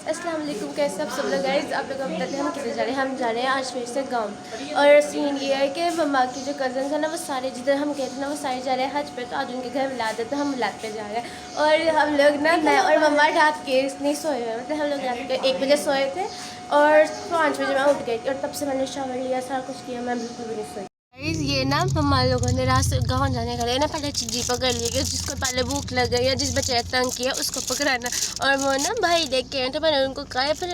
अस्सलाम वालेकुम, कैसे आप सब लोग गाइस। आप लोग बताते हैं हम किधर जा रहे हैं। हम जा रहे हैं आज फिर से गाँव। और सीन ये है कि मम्मा की जो कज़न्स हैं ना, वो सारे जिधर हम गए थे ना, वो सारे जा रहे हैं हज पे। तो आज उनके घर मिला देते हैं, हम मिलाद पे जा रहे हैं। और हम लोग ना, मैं और मम्मा रात के नहीं सोए हुए, मतलब हम लोग रात के 1 बजे सोए थे और 5 बजे मैं उठ गई थी। और तब से मैंने शावर लिया, सारा कुछ किया, मैं बिल्कुल भी नहीं सोई। ये ना मम्मा लोगों ने रात से गाँव जाने का ना, पहले चीज़ी पकड़ ली कि जिसको पहले भूख लग गई या जिस बच्चे ने तंग किया उसको पकड़ाना। और वो ना भाई देख के तो मैंने उनको कहा, फिर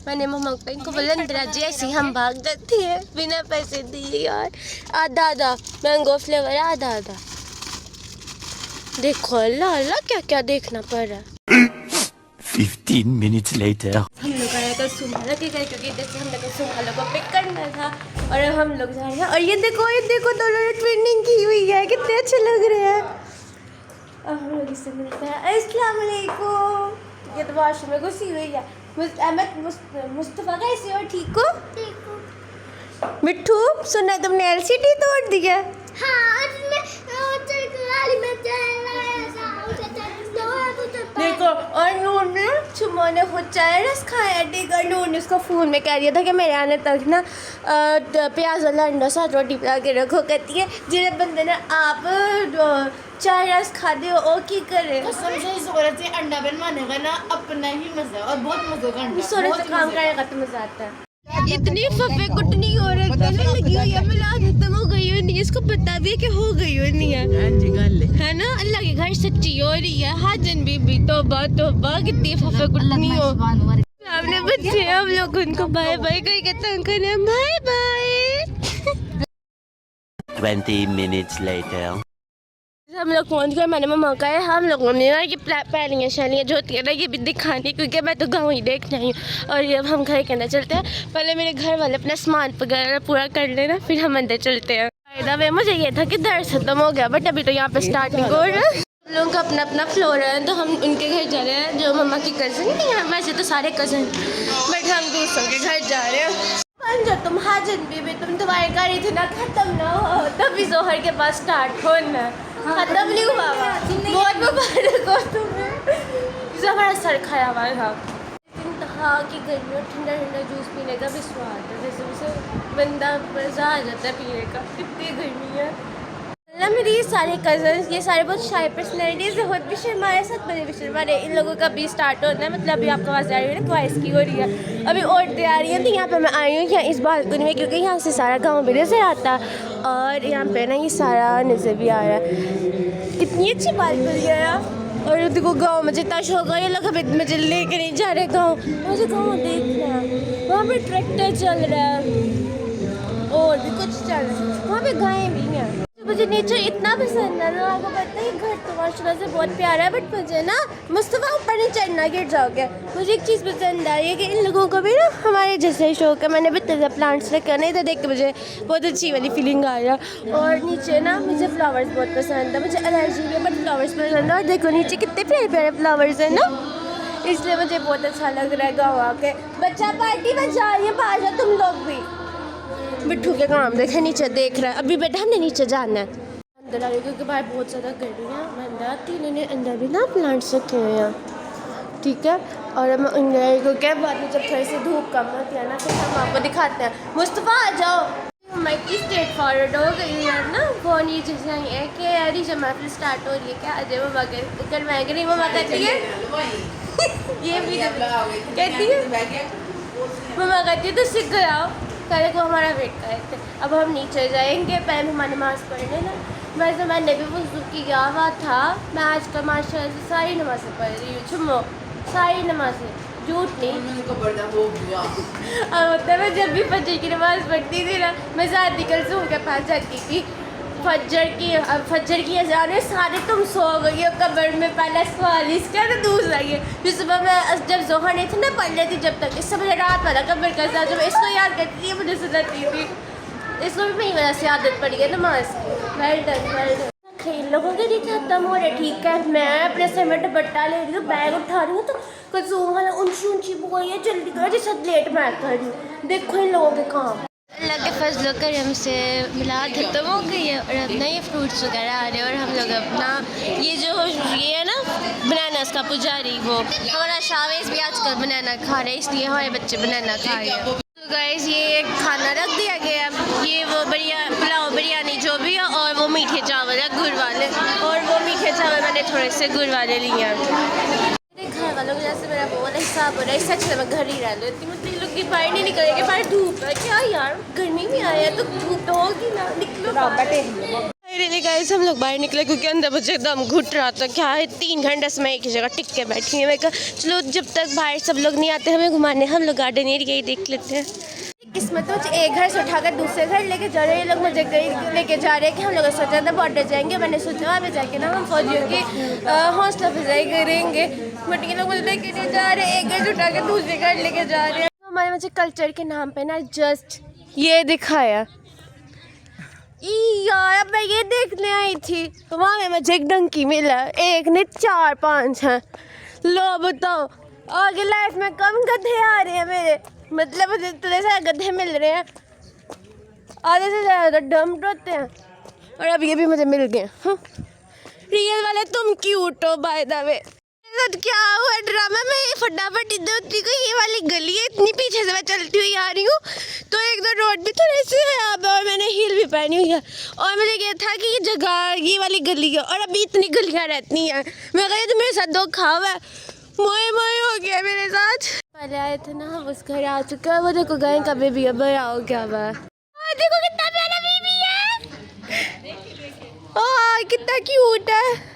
मैंने मम्मा को इनको बोला अंदर जैसे हम भाग जाती है बिना पैसे दिए यार। आधा आधा मैंगो फ्लेवर, आधा आधा। देखो अल्लाह अल्लाह क्या क्या देखना पड़ रहा है। 15 minutes later. हम लोग आए तो सुम्हाला के घर, क्योंकि जैसे हम लोग को सुम्हाला को पिक करना था। और अब हम लोग जा रहे हैं। और ये देखो दोनों ने ट्विनिंग की हुई है, कितने अच्छे लग रहे हैं। अब हम लोग इससे मिलते हैं। अस्सलाम वालेकुम। ये तो वॉशरूम में घुसी हुई है। मुस्तफ़ा कैसे हो, ठीक हो? मिट्ठू सुना है तुमने एलसीडी तोड़ दी है? देखो, और नून ने चुम्मो ने खुद चाय रस खाया। देखो नून ने उसको फ़ोन में कह दिया था कि मेरे आने तक ना प्याज वाला अंडा साथ रोटी बना के रखो। कहती है जिन्हें बंदे ने आप चाय रस खा दे और की करे। अंडा बनवाने का ना अपना ही मजा और बहुत मजा का अंडा। सोने से काम करेगा तो मजा आता है। इतनी फफे कुटनी हो रही है, मिला खत्म हो गई हो नहीं, इसको पता भी है कि हो गई हो नहीं है ना। अल्लाह के घर सच्ची हो रही है। हाजन बीबी तौबा कितनी फफे कुटनी हो। हमने बच्चे हम लोग उनको बाय बाय कही के तंग करे, बाय बाय। 20 minutes later. हम लोग पहुँच गए। मैंने मम्मा का है हम लोगों ने ना ये पहलियाँ शैलियाँ जो होती है ना, ये भी दिखानी, क्योंकि मैं तो गाँव ही देखना ही हूँ। और ये अब हम घर के अंदर चलते हैं। पहले मेरे घर वाले अपना सामान वगैरह पूरा कर लेना, फिर हम अंदर चलते हैं। फायदा वे मुझे ये था कि दर्द खत्म हो गया, बट अभी तो यहाँ पे स्टार्टिंग हो रहा है। हम लोगों का अपना अपना फ्लोर है, तो हम उनके घर जा रहे हैं जो मम्मा की कज़न नहीं है। वैसे तो सारे कज़न, बट हम दूसरों के घर जा रहे हैं। जो तुम हाजन बीबी, तुम तुम्हारी गाड़ी थी ना, खत्म ना हो तभी जोहर के पास स्टार्ट होना। खत्म नहीं हुआ, बहुत मुबारक हो तुम्हें। हमारा सर खाया हुआ था। हाँ कि गर्मी और ठंडा ठंडा जूस पीने का भी स्वाद है, जैसे उसे बंदा मज़ा आ जाता है पीने का। कितनी गर्मी है ना। मेरी ये सारे कज़न्स, ये सारे बहुत शाय पर्सनैलिटीज़ है। खुद भी शर्माए, 7 बजे भी शर्माए। इन लोगों का भी स्टार्ट होता है, मतलब अभी आपको आवाज़ आ रही है ना, वॉइस की हो रही है। अभी औरतें आ रही हैं, तो यहाँ पे मैं आई हूँ यहाँ इस बालकनी में, क्योंकि यहाँ से सारा गाँव भी नज़र आता है। और यहाँ पे ना ये सारा नज़र भी आ रहा है। कितनी अच्छी बालकनी है यार। और देखो गाँव में जितना शौक है, ये लोग हमें मुझे लेके नहीं जा रहे गाँव। मुझे गाँव देखना है। वहाँ पे ट्रैक्टर चल रहा है और भी कुछ चल रहा है, वहाँ पे गायें भी हैं। मुझे नेचर इतना पसंद है ना, आपको पता है। घर तो माशाल्लाह से बहुत प्यारा है, बट मुझे ना मुस्तफ़ा ऊपर नहीं चढ़ना, गिर जाओगे। मुझे एक चीज़ पसंद आई है कि इन लोगों को भी ना हमारे जैसे शौक है। मैंने भी ताज़ा प्लांट्स रखे, नहीं तो देख के मुझे बहुत अच्छी वाली फीलिंग आ रहा है। और नीचे ना मुझे फ्लावर्स बहुत पसंद है। मुझे एलर्जी है बट फ्लावर्स पसंद है। और देखो नीचे कितने प्यारे प्यारे फ्लावर्स हैं ना, इसलिए मुझे बहुत अच्छा लग रहा है गाँव आके। बच्चा पार्टी में जा रही है, बाहर जाओ तुम लोग भी। बिट्ठू के काम देखे नीचे देख रहा है। अभी बेटा हमने नीचे जाना है। अंदर आ रही क्योंकि बाहर बहुत ज़्यादा गर्मी है। मैं अंदर आती, इन्होंने अंदर भी ना प्लांट्स रखे हुए हैं, ठीक है। और मैं अंदर को क्या बाद में जब थोड़ी सी धूप कम होती है ना, फिर हम आपको दिखाते हैं। मुस्तफ़ा आ जाओ। मैं की स्ट्रेट फॉरवर्ड हो गई है ना, वो नहीं जैसे आई है कि यार जब महफिल स्टार्ट हो रही है, क्या अजय मम्मा करवाएंगे नहीं। मम्मा कहती है ये भी कहती है, मम्मा कहती है तो सीख गया कल को हमारा वेट करते। अब हम नीचे जाएंगे, पहले हम नमाज़ पढ़ने ना। वैसे मैंने भी वज़ू किया हुआ था। मैं आज कल माशाल्लाह से सारी नमाज़ें पढ़ रही हूँ, छुम्मो सारी नमाज़ें, झूठ नहीं। अब होता है, मैं जब भी फजर की नमाज़ पढ़ती थी ना, मैं ज़ाती कलसूम के पास जाती थी। फजर की अज़ान में सारे तुम सो गई हो कब्र में। पहला सवाल इसका तो दूसरा ये, फिर सुबह मैं जब जोहर नहीं थी ना पढ़ लेती, जब तक इससे मुझे रात वाला कब्र का अज़ान, जब इसको याद करती थी मुझे सुनाती थी। इसको भी मेरी वजह से आदत पड़ी है नमाज की। Well done. इन लोगों के लिए खत्म हो रहे, ठीक है। मैं अपने सर में दुपट्टा ले रही हूँ, बैग उठा रही हूँ, तो कसूम वाला ऊंची बोल है जल्दी करो, जिससे लेट मैं कर रही हूँ। देखो इन लोगों के काम। अल्लाह के फजल करम से मिलाद खत्म हो गई है और अब ना ये फ्रूट्स वगैरह आ रहे हैं। और हम लोग अपना ये है ना बनाना फिटनेस का पुजारी वो हमारा शावेज भी आजकल बनाना खा रहे हैं, इसलिए हमारे बच्चे बनाना खा रहे हैं। तो गाइस ये खाना रख दिया गया, ये वो पुलाव बिरयानी जो भी है, और वो मीठे चावल है गुड़ वाले, और वो मीठे चावल मैंने थोड़े से गुड़ वाले लिए हैं। घर वालों की वजह से मेरा बहुत हिसाब हो रहा है, सच में मैं घर ही रह लेती हूँ, मतलब लोग की बाहर नहीं निकलेंगे, बाहर धूप है क्या यार, गर्मी में आया तो धूप तो होगी ना, निकलो। रियली गाइस हम लोग बाहर निकले क्योंकि अंदर मुझे एकदम घुट रहा था, क्या है 3 घंटे से मैं एक ही जगह टिक के बैठी हूँ। मैं कहा चलो जब तक बाहर सब लोग नहीं आते हमें घुमाने, हम लोग गार्डन एरिया ही देख लेते हैं। किस्मत मुझे एक घर से उठाकर दूसरे घर लेके जा रहे हैं, ये लोग मुझे कहीं लेके जा रहे हैं कि हम लोग सोचा था बॉर्डर जाएंगे, मैंने सोचा वहाँ पे जाके ना हम फौजियों की हौसला अफजाई करेंगे, बट ये लोग मुझे लेके नहीं जा रहे, एक घर से उठा के दूसरे घर लेके जा रहे हैं। हमारे मुझे कल्चर के नाम पे ना जस्ट ये दिखाया यार, अब मैं ये देखने आई थी वहाँ में मुझे एक डंकी मिला, एक ने 4-5 हैं। लो बताओ आगे लाइफ में कम गधे आ रहे हैं मेरे, मतलब मुझे इतने सारे गधे मिल रहे हैं, आधे से ज़्यादा डम्प होते हैं, और अब ये भी मुझे मिल गए। रियल वाले तुम क्यूट हो बाय द वे। क्या हुआ ड्रामा में फटाफट इधर उतरी को, ये वाली गली है इतनी पीछे से मैं चलती हुई आ रही हूँ, तो एक दो रोड भी थोड़े से है यहाँ पे, और मैंने हील भी पहनी हुई है, और मुझे ये था कि ये जगह ये वाली गली है, और अभी इतनी गलियाँ रहती हैं। मैं कही तो मेरे साथ धोखा हुआ है, मोए मोए हो गया मेरे साथ। पहले आए थे ना हम उस घर आ चुका है, वो देखो गाय का बेबी है, बड़ा हो गया हुआ, देखो कितना प्यारा बेबी है, कितना क्यूट है।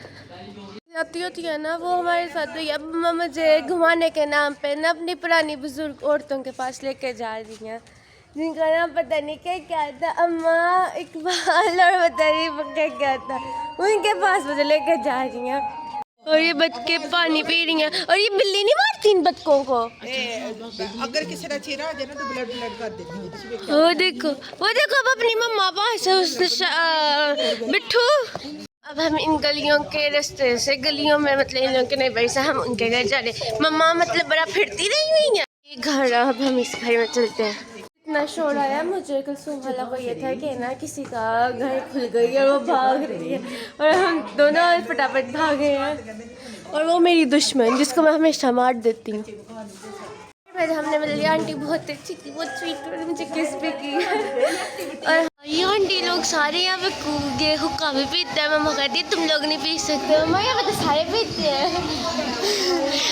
जाती होती है ना वो हमारे साथ, तो अब मुझे घुमाने के नाम पे ना अपनी पुरानी बुजुर्ग औरतों के पास लेके जा रही हैं, जिनका नाम पता नहीं क्या था, अम्मा इकबाल और पता नहीं क्या था, उनके पास मुझे लेके जा रही हैं। और ये बच्चे पानी पी रही हैं, और ये बिल्ली नहीं मारती इन बच्चों को, अगर किसी का चेहरा आ जाए ना तो ब्लड कर देती है। वो देखो अब अपनी मम्मा पास बिट्ठू। अब हम इन गलियों के रास्ते से, गलियों में मतलब इन लोगों के नहीं से हम उनके घर जा रहे, मम्मा मतलब बड़ा फिरती रही हुई है ये घर। अब हम इस घर में चलते हैं। इतना शोर आया, मुझे कल सुबह को ये था कि ना किसी का घर खुल गई और वो भाग रही है, और हम दोनों फटाफट भागे हैं, और वो मेरी दुश्मन जिसको मैं हमेशा मार देती हूँ। फिर हमने मिली आंटी बहुत अच्छी थी, बहुत स्वीट, मुझे किस भी की, और ये आंटी लोग सारे यहाँ पे कूदे हुक्का भी पीते हैं। मम्मा कहती है तुम लोग नहीं पी सकते, मम्मा यहाँ पे तो सारे पीते हैं।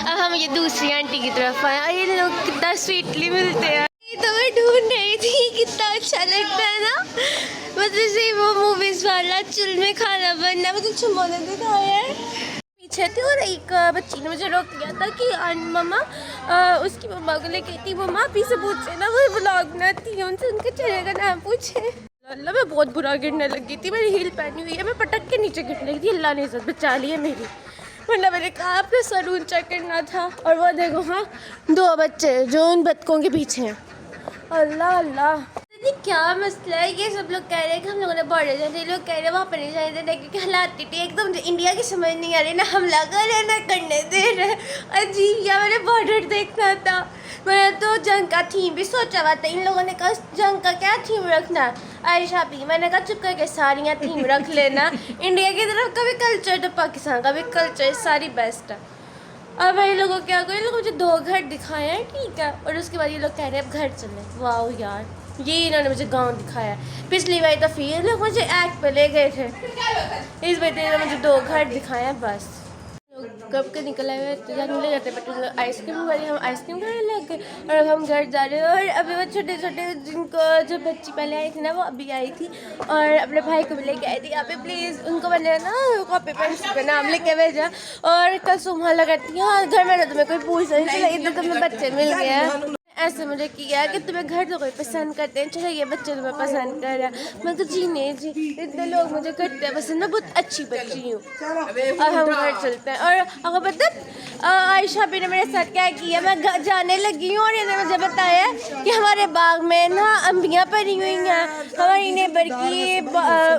अब हम ये दूसरी आंटी की तरफ आए, और ये लोग कितना स्वीटली मिलते हैं। ये तो मैं ढूंढ रही थी, कितना अच्छा लगता है ना, मतलब से वो मूवीज वाला चुल में खाना बनना, मतलब चुम्बोने दिखाया है पीछे थी, और एक बच्ची ने मुझे रोक लिया था कि मम्मा उसकी मम्मा को लेके थी, मम्मा आप ही से पूछे ना, वो व्लॉग बनाती है, उनसे उनके चेहरे का नाम पूछे। अल्लाह मैं बहुत बुरा गिरने लगी थी, मेरी हील पहनी हुई है, मैं पटक के नीचे गिरने लगी थी, अल्लाह ने इज्जत बचा ली है मेरी, वरना मैंने कहा अपना सर ऊंचा करना था। और वो देखो हाँ 2 बच्चे जो उन बच्चों के पीछे हैं, अल्लाह अल्लाह क्या मसला है। ये सब लोग कह रहे हैं कि हम लोगों ने बॉर्डर जाते, लोग कह रहे हैं वहाँ पर नहीं जाने देते क्योंकि हालात थी एकदम इंडिया की समझ नहीं आ रही, ना हमला कर रहे ना करने दे रहे, अजीब। या मैंने बॉर्डर देखना था, मैंने तो जंग का थीम भी सोचा हुआ था, इन लोगों ने कहा जंग का क्या थीम रखना, आयशा भी, मैंने कहा चुप करके सारियाँ थीम रख लेना, इंडिया की तरफ का भी कल्चर तो पाकिस्तान का भी कल्चर, सारी बेस्ट है। अब ये लोगों क्या करें, लोग मुझे 2 घर दिखाए हैं ठीक है, और उसके बाद ये लोग कह रहे हैं अब घर चले। वाह यार, ये इन्होंने मुझे गांव दिखाया। पिछली बार तो फिर लोग मुझे एक्ट पे ले गए थे, इस बार इन्होंने मुझे 2 घर दिखाए हैं बस। लोग कब के निकले हुए तो जाने ले जाते, बट आइसक्रीम वाली हम आइसक्रीम खाने लग गए, और अब हम घर जा रहे हैं। और अभी वो छोटे छोटे जिनको जो बच्ची पहले आई थी ना वो अभी आई थी, और अपने भाई को भी लेके आई थी यहाँ पे, प्लीज़ उनको मैंने ना कॉपी पेंसिल का नाम लिख के भेजा। और कल सुबह लगाती है हाँ घर में ना तुम्हें कोई पूछ नहीं, चलो इधर तुम्हें बच्चे मिल गए हैं, ऐसे मुझे किया कि तुम्हें घर तो कोई पसंद करते हैं, चलो ये बच्चे तुम्हें पसंद कर रहा है। मैं तो जी नहीं जी, इतने लोग मुझे करते हैं पसंद, मैं बहुत अच्छी बच्ची हूँ। और हम घर चलते हैं, और अगर मतलब आयशा भी ने मेरे साथ क्या किया, मैं जाने लगी हूँ और इन्होंने मुझे बताया कि हमारे बाग में ना अम्बियाँ पड़ी हुई हैं, हमारी नेबर की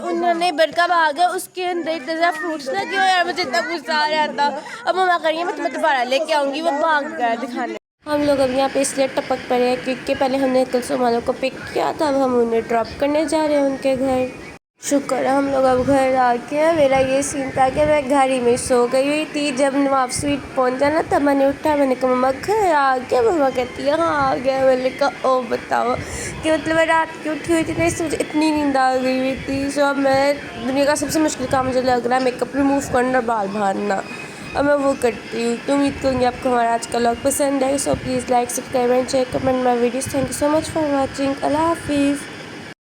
उन नेबर का बाग है, उसके अंदर इतने ज़्यादा फ्रूट्स लगे हुए हैं, मुझे इतना गुस्सा आ रहा था। अब मम्मा करिए मैं तुम्हें दोबारा लेके आऊँगी वो बाग गया दिखाने। हम लोग अब यहाँ पे इसलिए टपक पड़े हैं क्योंकि पहले हमने कल वालों को पिक किया था, अब हम उन्हें ड्रॉप करने जा रहे हैं उनके घर। शुक्र है हम लोग अब घर आ गए। मेरा ये सीन था कि मैं घर ही में सो गई हुई थी। जब नवाब स्वीट पहुंचा ना तब मैंने उठा, मैंने कहा मम्मा घर आ गया। मम्मा कहती है हाँ आ गया। मैंने कहा ओ बताओ कि मतलब मैं रात की उठी हुई थी ना, इससे मुझे इतनी नींद आ गई हुई थी। सो अब मैं दुनिया का सबसे मुश्किल काम मुझे लग रहा है मेकअप रिमूव करना और बाल बांधना। अब मैं वो करती हूँ। तो उम्मीद करूँगी आपको हमारा आज का व्लॉग पसंद है। So please like, subscribe and share, comment my videos. Thank you so much for watching. Allah हाफिज़।